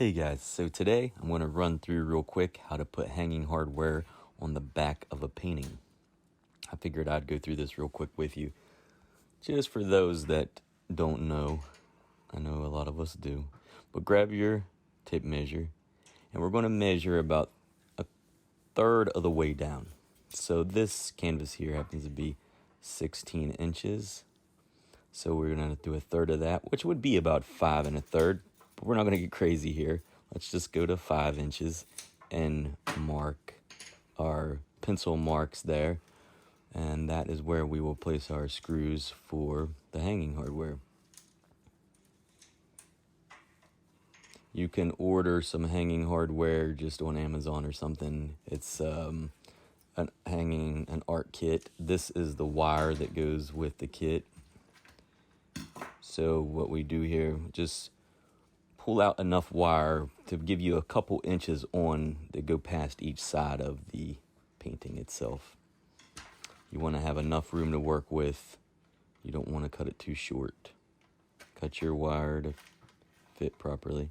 Hey guys, so today I'm going to run through real quick how to put hanging hardware on the back of a painting. I figured I'd go through this real quick with you, just for those that don't know. I know a lot of us do. But grab your tape measure, and we're going to measure about a third of the way down. So this canvas here happens to be 16 inches. So we're going to do a third of that, which would be about 5 1/3. But we're not going to get crazy here. Let's just go to 5 inches and mark our pencil marks there. And that is where we will place our screws for the hanging hardware. You can order some hanging hardware just on Amazon or something. It's an art kit. This is the wire that goes with the kit. So what we do here, just pull out enough wire to give you a couple inches on to go past each side of the painting itself. You want to have enough room to work with. You don't want to cut it too short. Cut your wire to fit properly.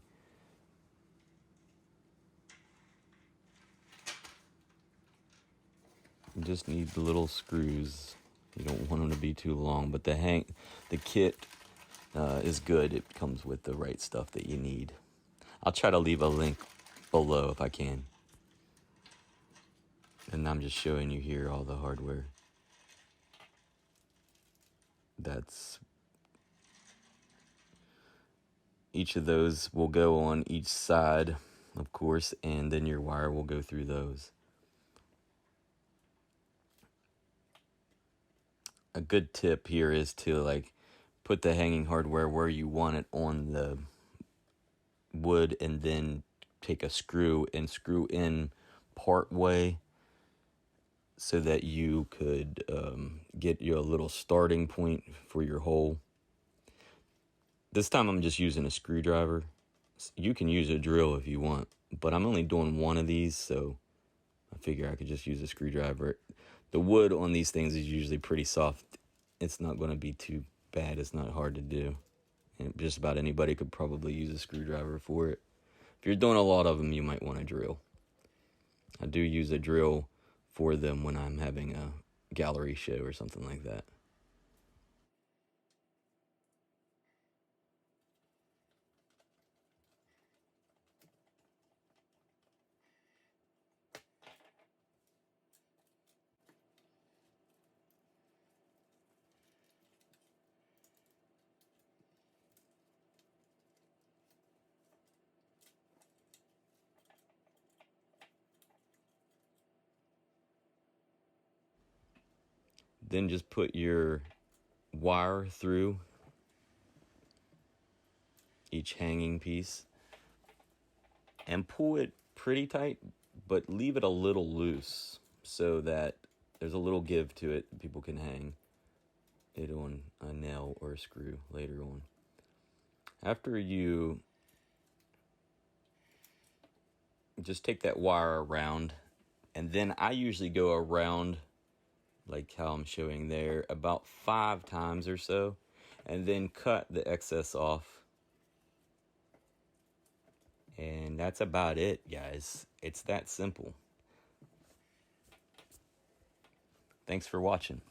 You just need the little screws. You don't want them to be too long, but the kit is good. It comes with the right stuff that you need. I'll try to leave a link below if I can. And I'm just showing you here all the hardware. Each of those will go on each side, of course, and then your wire will go through those. A good tip here is to put the hanging hardware where you want it on the wood, and then take a screw and screw in part way so that you could get you a little starting point for your hole. This time I'm just using a screwdriver. You can use a drill if you want, but I'm only doing one of these, so I figure I could just use a screwdriver. The wood on these things is usually pretty soft. It's not going to be too bad. It's not hard to do. And just about anybody could probably use a screwdriver for it. If you're doing a lot of them, you might want a drill. I do use a drill for them when I'm having a gallery show or something like that. Then just put your wire through each hanging piece and pull it pretty tight, but leave it a little loose so that there's a little give to it. People can hang it on a nail or a screw later on. After you just take that wire around, and then I usually go around like how I'm showing there about 5 times or so, and then cut the excess off. And that's about it, guys. It's that simple. Thanks for watching.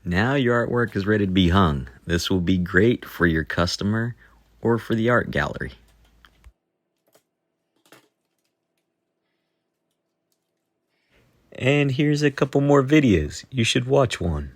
Now your artwork is ready to be hung. This will be great for your customer or for the art gallery. And here's a couple more videos. You should watch one.